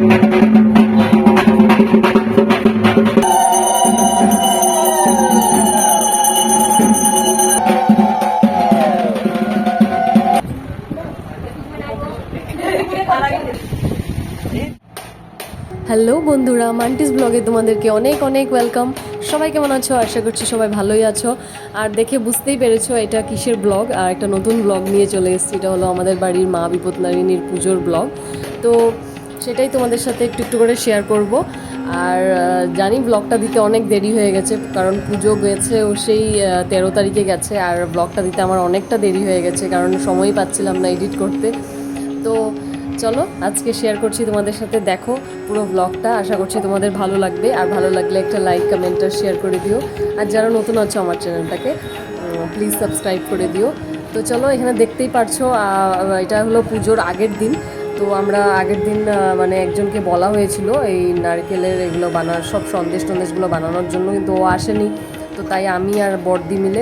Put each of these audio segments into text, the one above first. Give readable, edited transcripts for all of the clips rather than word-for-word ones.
Hello বন্ধুরা, মান্টিস ব্লগে তোমাদেরকে অনেক অনেক ওয়েলকাম। সবাই কেমন আছো? আশা করছি সবাই ভালোই আছো। আর দেখে বুঝতেই পেরেছো এটা কিসের ব্লগ। আর একটা নতুন ব্লগ নিয়ে চলে এসেছি। এটা হলো আমাদের বাড়ির মা বিপত্তারিণীর পুজোর ব্লগ। তো সেটাই তোমাদের সাথে একটু একটু করে শেয়ার করব। আর জানি ব্লগটা দিতে অনেক দেরি হয়ে গেছে, কারণ পুজো গেছে ও সেই 13 তারিখে গেছে। আর ব্লগটা দিতে আমার অনেকটা দেরি হয়ে গেছে, কারণ সময়ই পাচ্ছিলাম না এডিট করতে। তো চলো আজকে শেয়ার করছি তোমাদের সাথে, দেখো পুরো ব্লগটা। আশা করছি তোমাদের ভালো লাগবে, আর ভালো লাগলে একটা লাইক কমেন্ট আর শেয়ার করে দিও। আর যারা নতুন আছো আমার চ্যানেলটাকে প্লিজ সাবস্ক্রাইব করে দিও। তো চলো, এখানে দেখতেই পারছো এটা হলো পুজোর আগের দিন। তো আমরা আগের দিন মানে একজনকে বলা হয়েছিল এই নারকেলের এগুলো বানানোর, সব সন্দেশগুলো বানানোর জন্য, কিন্তু ও আসেনি। তো তাই আমি আর বড়দি মিলে,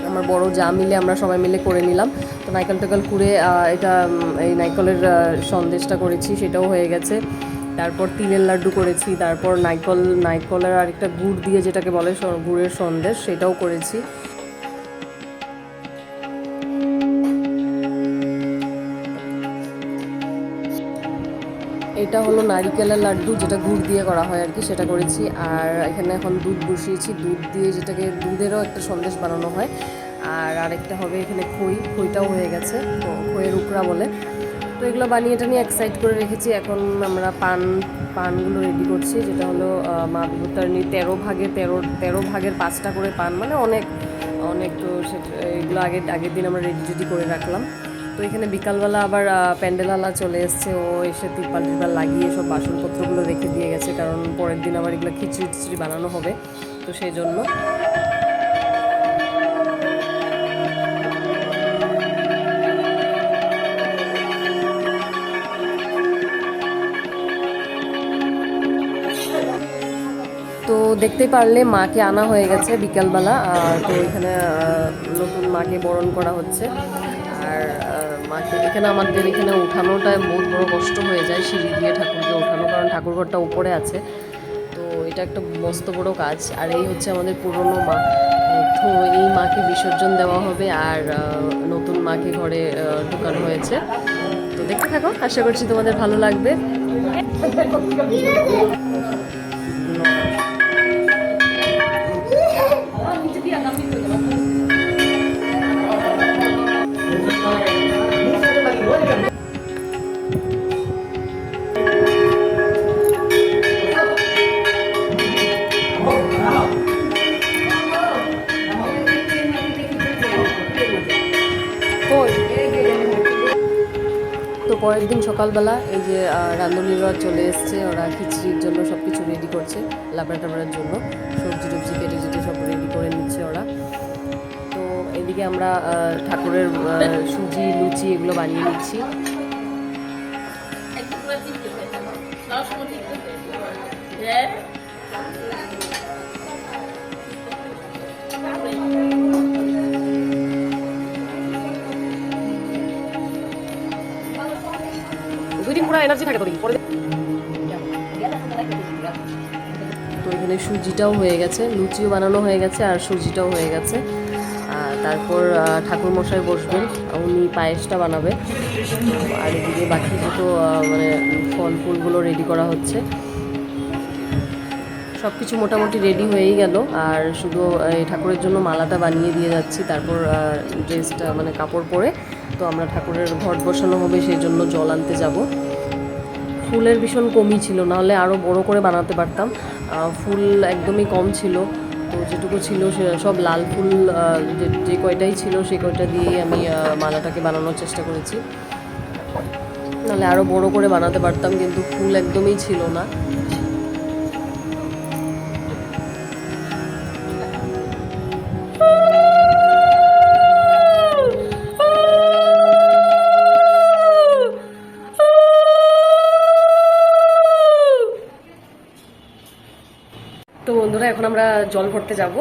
আমার বড় যা মিলে আমরা সবাই মিলে করে নিলাম। তো নারকেল টাইকেল কুড়ে এটা এই নারকেলের সন্দেশটা করেছি, সেটাও হয়ে গেছে। তারপর তিলের লাড্ডু করেছি, তারপর নারকেলের আরেকটা গুড় দিয়ে যেটাকে বলে গুড়ের সন্দেশ, সেটাও করেছি। এটা হলো নারিকেলের লাড্ডু, যেটা গুড় দিয়ে করা হয় আর কি, সেটা করেছি। আর এখানে এখন দুধ বসিয়েছি, দুধ দিয়ে যেটাকে দুধেরও একটা সন্দেশ বানানো হয়। আর আরেকটা হবে এখানে খইটাও হয়ে গেছে, খইয়ের উকড়া বলে। তো এগুলো বানিয়ে এটা নিয়ে এক সাইড করে রেখেছি। এখন আমরা পানগুলো রেডি করছি, যেটা হলো মা বিপত্তারিণীর 13 ভাগের 5টা করে পান, মানে অনেক অনেক। তো এগুলো আগের দিন আমরা রেডি করে রাখলাম। তো এখানে বিকালবেলা আবার প্যান্ডেলওয়ালা চলে এসছে, ও এসে তিরপাল লাগিয়ে সব বাসনপত্রগুলো রেখে দিয়ে গেছে, কারণ পরের দিন আবার এগুলো খিচড়ি বানানো হবে, তো সেই জন্য। তো দেখতে পারলে মাকে আনা হয়ে গেছে বিকালবেলা। তো এখানে নতুন মাকে বরণ করা হচ্ছে। আর মাকে এখানে আমাদের এখানে উঠানোটা বহুত বড় কষ্ট হয়ে যায়, সিঁড়ি দিয়ে ঠাকুরকে ওঠানো, কারণ ঠাকুরঘরটা উপরে আছে। তো এটা একটা মস্ত বড় কাজ। আর এই হচ্ছে আমাদের পুরনো মা। তো এই মাকে বিসর্জন দেওয়া হবে, আর নতুন মাকে ঘরে ঢোকানো হয়েছে। তো দেখতে থাকো, আশা করছি তোমাদের ভালো লাগবে। তো পরের দিন সকালবেলা এই যে রাঁধুনিরা চলে এসছে, ওরা খিচড়ির জন্য সব কিছু রেডি করছে, লাবড়া টাবড়ার জন্য সবজি টবজি কেটে সব রেডি করে নিচ্ছে ওরা। তো এদিকে আমরা ঠাকুরের সুজি লুচি এগুলো বানিয়ে নিচ্ছি। দুদিন পুরো এনার্জি থাকে তো এখানে সুজিটাও হয়ে গেছে, লুচিও বানানো হয়ে গেছে, আর সুজিটাও হয়ে গেছে। তারপর ঠাকুর মশাই বসবেন, উনি পায়েসটা বানাবে। আর এদিকে বাকি যত মানে ফল ফুলগুলো রেডি করা হচ্ছে। সব কিছু মোটামুটি রেডি হয়েই গেল, আর শুধু এই ঠাকুরের জন্য মালাটা বানিয়ে দিয়ে যাচ্ছি। তারপর ড্রেসটা মানে কাপড় পরে তো আমরা ঠাকুরের ঘট বসানো হবে, সেই জন্য জল আনতে যাব। ফুলের ভীষণ কমই ছিল, নাহলে আরও বড় করে বানাতে পারতাম। ফুল একদমই কম ছিল। তো যেটুকু ছিল সে সব লাল ফুল, যে কয়টাই ছিল সেই কয়টা দিয়েই আমি মালাটাকে বানানোর চেষ্টা করেছি, নাহলে আরও বড় করে বানাতে পারতাম, কিন্তু ফুল একদমই ছিল না। তো বন্ধুরা, বন্ধুরা এখন আমরা জল ভরতে যাব,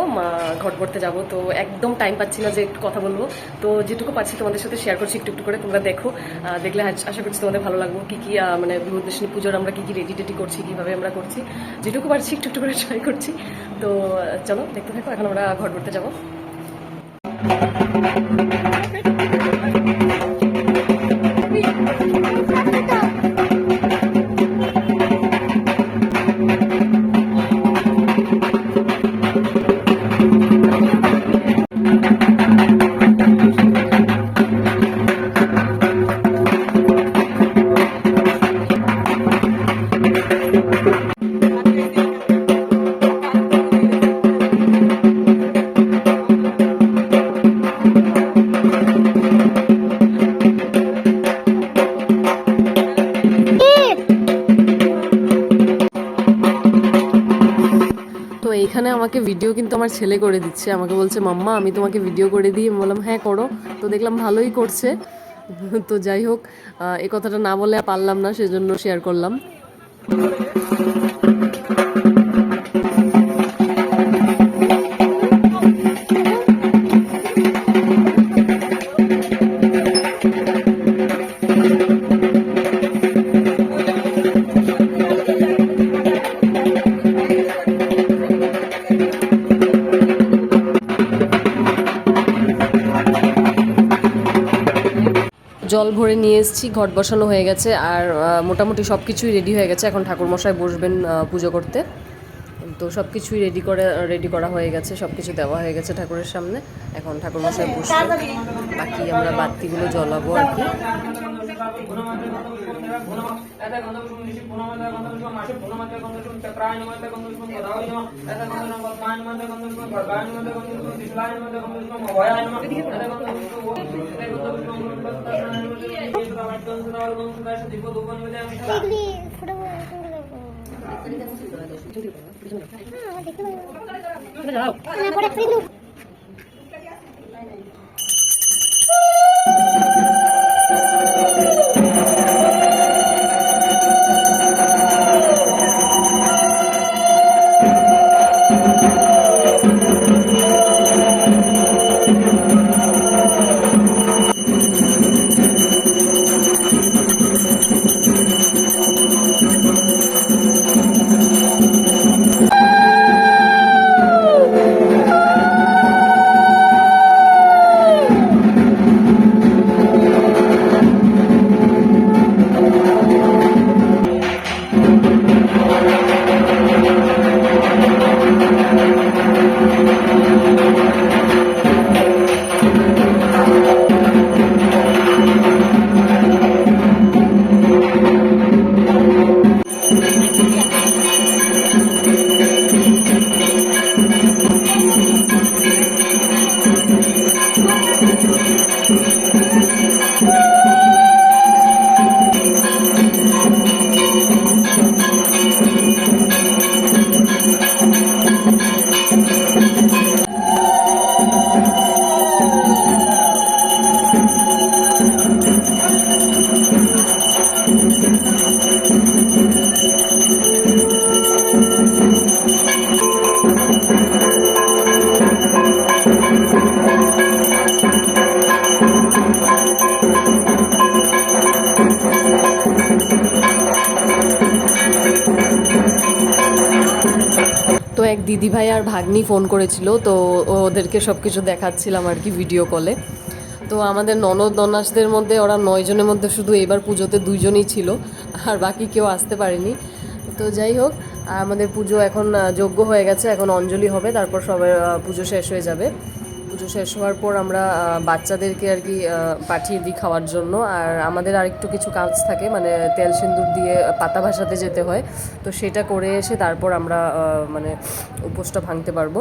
ঘট ভরতে যাব। তো একদম টাইম পাচ্ছি না যে একটু কথা বলবো, তো যেটুকু পাচ্ছি তোমাদের সাথে শেয়ার করছি একটু একটু করে। তোমরা দেখো, দেখলে আশা করছি তোমাদের ভালো লাগবে। কী কী মানে বিভূতিষ্ণী পুজোর আমরা কী কী রেডি টেডি করছি, কীভাবে আমরা করছি, যেটুকু পারছি একটু একটু করে ট্রাই করছি। তো চলো দেখতে থাকো, এখন আমরা ঘট ভরতে যাবো। এখানে আমাকে ভিডিও কিন্তু আমার ছেলে করে দিচ্ছে, আমাকে বলছে মাম্মা আমি তোমাকে ভিডিও করে দিই। আমি বললাম হ্যাঁ করো। তো দেখলাম ভালোই করছে। তো যাই হোক, এই কথাটা না বলে পারলাম না, সেজন্য শেয়ার করলাম। জল ভরে নিয়ে এসেছি, ঘট বসানো হয়ে গেছে, আর মোটামুটি সব কিছুই রেডি হয়ে গেছে। এখন ঠাকুরমশাই বসবেন পুজো করতে। তো সব কিছুই রেডি করা হয়ে গেছে, সব কিছু দেওয়া হয়ে গেছে ঠাকুরের সামনে। এখন ঠাকুরমশাই বসবেন, বাকি আমরা বাতিগুলো জ্বলাবো আর কি। তো এক দিদিভাই আর ভাগ্নি ফোন করেছিল, তো ওদেরকে সব কিছু দেখাচ্ছিলাম আর কি ভিডিও কলে। তো আমাদের ননদ ননাসদের মধ্যে ওরা 9 জনের মধ্যে শুধু এবার পুজোতে 2 জনই ছিল, আর বাকি কেউ আসতে পারেনি। তো যাই হোক, আমাদের পুজো এখন যজ্ঞ হয়ে গেছে, এখন অঞ্জলি হবে, তারপর সবাই পুজো শেষ হয়ে যাবে। পুজো শেষ হওয়ার পর আমরা বাচ্চাদেরকে আর কি পাঠিয়ে দিই খাওয়ার জন্য। আর আমাদের আরেকটু কিছু কাজ থাকে, মানে তেল সিন্দুর দিয়ে পাতা ভাসাতে যেতে হয়, তো সেটা করে এসে তারপর আমরা মানে উপোসটা ভাঙতে পারবো।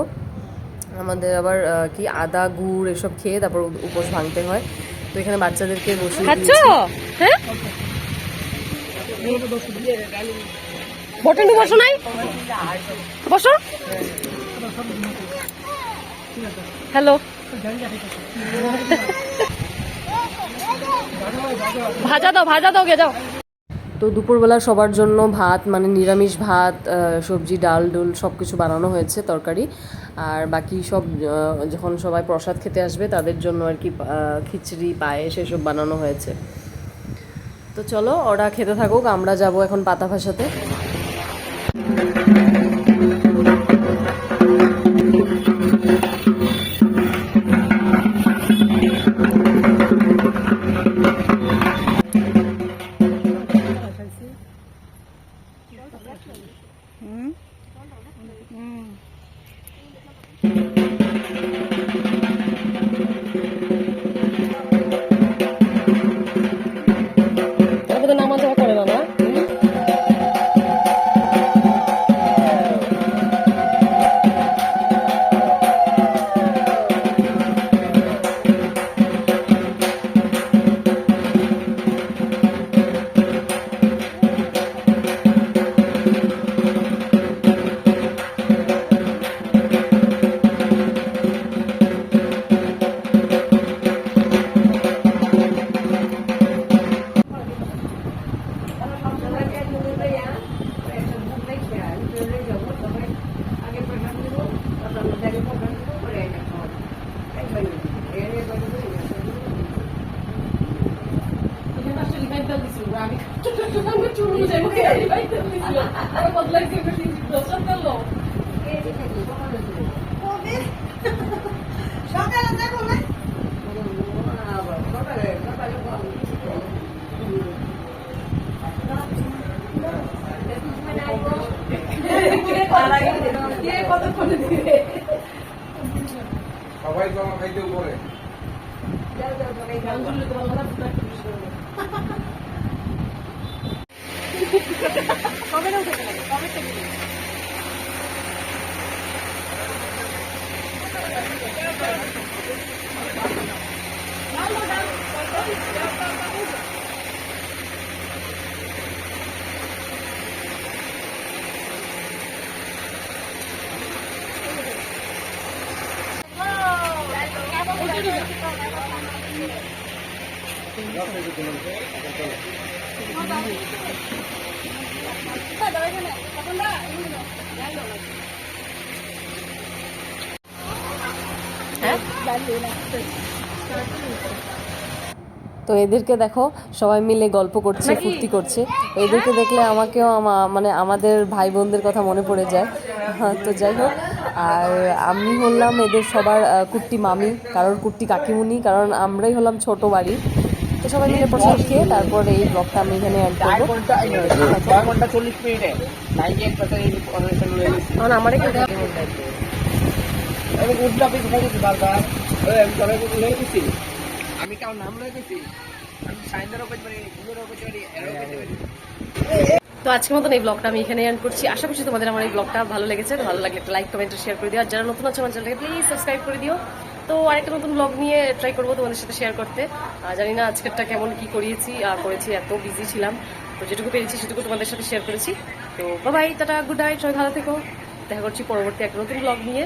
আমাদের আবার কি আদা গুড় এসব খেয়ে তারপর উপোস ভাঙতে হয়। তো এখানে বাচ্চাদেরকে বসিয়ে দিয়েছি। হ্যাঁ, বটন বসো নাই, বসো। হ্যালো, ভাজা দাও গে যাও। তো দুপুরবেলা সবার জন্য ভাত মানে নিরামিষ ভাত, সবজি, ডাল ডুল সব কিছু বানানো হয়েছে, তরকারি। আর বাকি সব যখন সবাই প্রসাদ খেতে আসবে তাদের জন্য আর কি খিচড়ি, পায়েস এসব বানানো হয়েছে। তো চলো ওরা খেতে থাকুক, আমরা যাব এখন পাতা ভাসাতে। নামা যাওয়া করে না, না? সবাই তো আমার খাইতে উপরে তো এদেরকে দেখো সবাই মিলে গল্প করছে, ফুর্তি করছে। এদেরকে দেখলে আমাকেও মানে আমাদের ভাই বোনদের কথা মনে পড়ে যায়। হ্যাঁ, তো যাই হোক, আর আমি হলাম এদের সবার কুট্টি মামি, কারোর কুট্টি কাকিমুনি, কারণ আমরাই হলাম ছোট বাড়ি। তো সবাই মিলে প্রসাদ খেয়ে তারপর এই ব্লগটা আমি এখানে অ্যাড করবো। কারণ আমার একটু আমি কারো নাম লয়ে গেছি, আমি সাইন্দারও করতে পারি, গুলোরও করতে পারি, এরও করতে পারি। তো আজকের মতন এই ব্লগটা আমি এখানে এন্ড করছি। আশা করছি তোমাদের আমার এই ব্লগটা ভালো লেগেছে। ভালো লাগলে একটা লাইক, কমেন্ট, শেয়ার করে দিও। আর যারা নতুন আছে আমার চ্যানেলটাকে প্লিজ সাবস্ক্রাইব করে দিও। তো আরেকটা নতুন ব্লগ নিয়ে ট্রাই করবো তোমাদের সাথে শেয়ার করতে। জানি না আজকেরটা কেমন কি করিয়েছি করেছি, এত বিজি ছিলাম। তো যেটুকু পেরেছি সেটুকু তোমাদের সাথে শেয়ার করেছি। তো বাই, টাটা, গুড নাইট, সবাই ভালো থেকো। দেখা করছি পরবর্তী একটা নতুন ব্লগ নিয়ে।